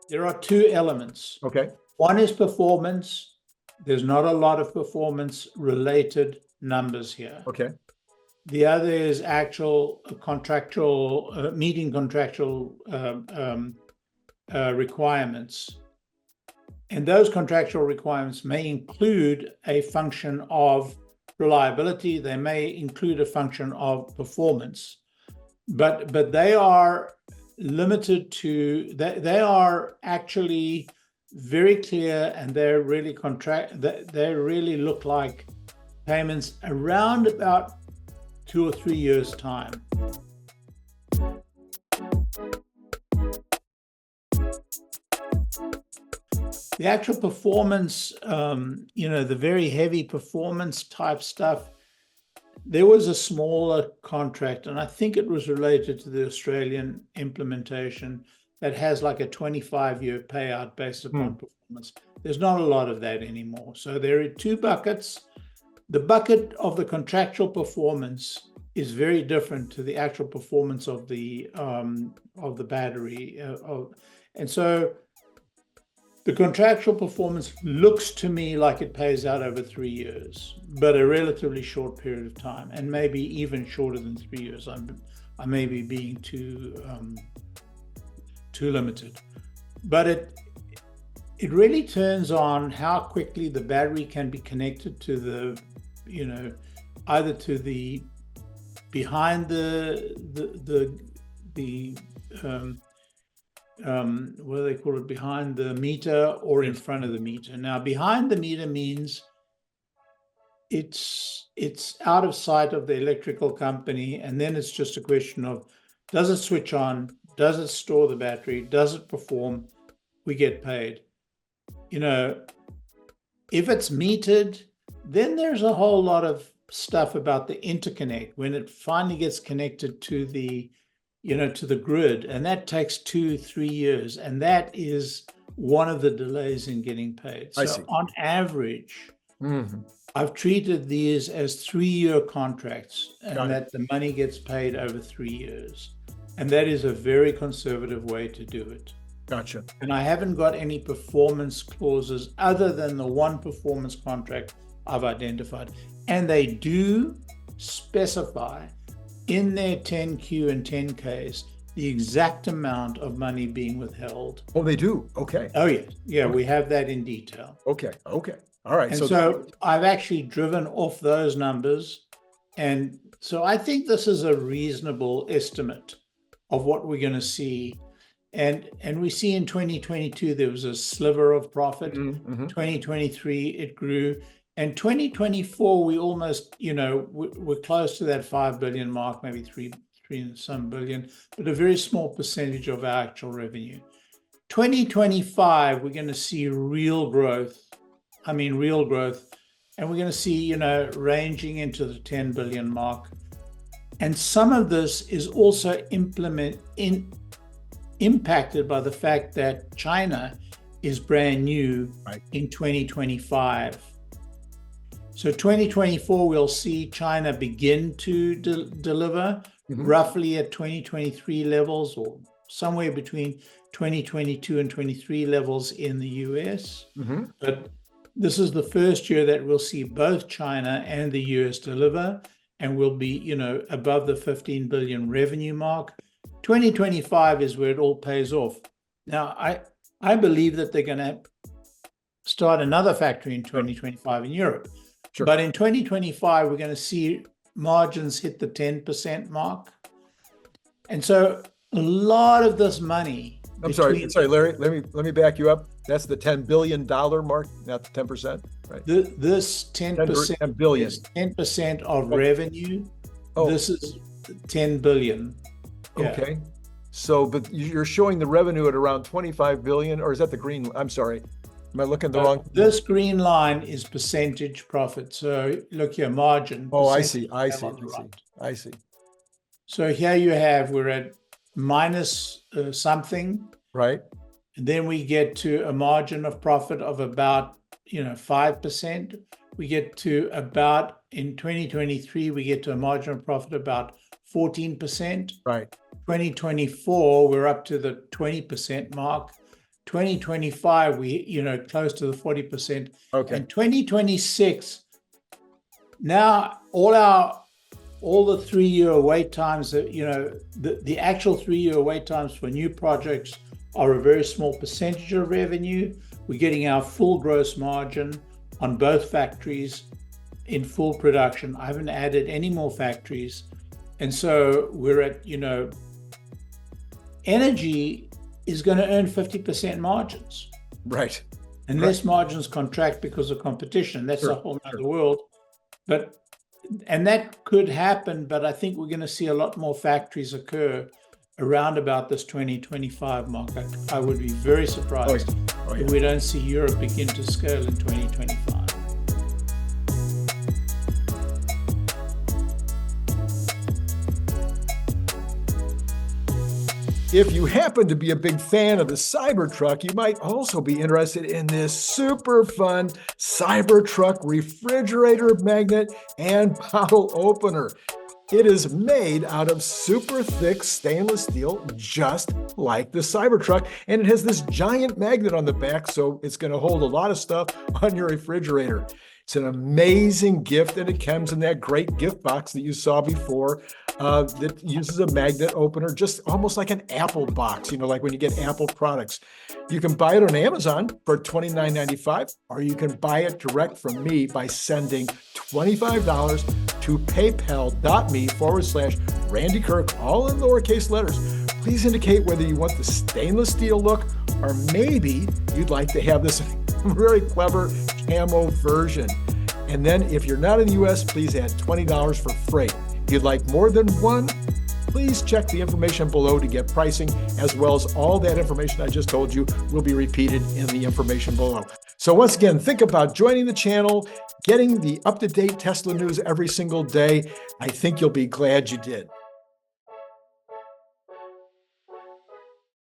There are two elements. Okay. One is performance. There's not a lot of performance-related numbers here. Okay. The other is actual contractual, meeting contractual requirements. And those contractual requirements may include a function of reliability. They may include a function of performance, but they are limited to, they are actually very clear, and they're really they really look like payments around about 2 or 3 years' time. The actual performance, the very heavy performance type stuff, there was a smaller contract, and I think it was related to the Australian implementation that has like a 25-year payout based upon performance. There's not a lot of that anymore. So there are two buckets. The bucket of the contractual performance is very different to the actual performance of the battery. And so the contractual performance looks to me like it pays out over 3 years, but a relatively short period of time, and maybe even shorter than 3 years. I may be being too limited, but it really turns on how quickly the battery can be connected to the, either to the behind what do they call it, behind the meter, or in front of the meter. Now, behind the meter means it's out of sight of the electrical company, and then it's just a question of, does it switch on? Does it store the battery? Does it perform? We get paid. If it's metered, then there's a whole lot of stuff about the interconnect when it finally gets connected to the to the grid, and that takes 2-3 years, and that is one of the delays in getting paid. So on average, I've treated these as 3-year contracts, and that the money gets paid over 3 years. And that is a very conservative way to do it. Gotcha. And I haven't got any performance clauses other than the one performance contract I've identified. And they do specify in their 10Q and 10Ks the exact amount of money being withheld. Oh, they do? Okay. Oh, yes. Yeah, we have that in detail. Okay. All right. And so I've actually driven off those numbers. And so I think this is a reasonable estimate of what we're going to see. And we see in 2022, there was a sliver of profit. 2023, it grew. And 2024, we almost, we're close to that 5 billion mark, maybe three and some billion, but a very small percentage of our actual revenue. 2025, we're going to see real growth. And we're going to see, ranging into the 10 billion mark. And some of this is also impacted by the fact that China is brand new in 2025. So 2024, we'll see China begin to deliver roughly at 2023 levels, or somewhere between 2022 and 23 levels in the US. But this is the first year that we'll see both China and the US deliver, and we'll be, above the 15 billion revenue mark. 2025 is where it all pays off. Now, I believe that they're going to start another factory in 2025 in Europe. Sure. But in 2025, we're going to see margins hit the 10% mark. And so a lot of this money. I'm sorry, Larry, let me back you up. That's the $10 billion mark, not the 10%, right? This 10% 10 billion. is 10% of revenue. This is 10 billion. Yeah. Okay. So, but you're showing the revenue at around 25 billion, or is that the green? I'm sorry. Am I looking the wrong? This green line is percentage profit. So look here, margin. Oh, I see. So here you have, we're at minus something. Right. And then we get to a margin of profit of about, 5%. We get to about, in 2023, we get to a margin of profit about 14%. Right. 2024, we're up to the 20% mark. 2025, close to the 40%. Okay. And 2026, now all the 3-year wait times, the actual 3-year wait times for new projects are a very small percentage of revenue. We're getting our full gross margin on both factories in full production. I haven't added any more factories. And so we're at, energy is going to earn 50% margins. Right. Unless margins contract because of competition. That's a whole other world. And that could happen, but I think we're going to see a lot more factories occur around about this 2025 mark. I would be very surprised if we don't see Europe begin to scale in 2025. If you happen to be a big fan of the Cybertruck, you might also be interested in this super fun Cybertruck refrigerator magnet and bottle opener. It is made out of super thick stainless steel, just like the Cybertruck, and it has this giant magnet on the back, so it's going to hold a lot of stuff on your refrigerator. It's an amazing gift, and it comes in that great gift box that you saw before that uses a magnet opener, just almost like an Apple box, like when you get Apple products. You can buy it on Amazon for $29.95, or you can buy it direct from me by sending $25 to paypal.me/Randy Kirk, all in lowercase letters. Please indicate whether you want the stainless steel look, or maybe you'd like to have this very clever camo version. And then if you're not in the US, please add $20 for freight. If you'd like more than one, please check the information below to get pricing, as well as all that information I just told you will be repeated in the information below. So once again, think about joining the channel, getting the up-to-date Tesla news every single day. I think you'll be glad you did.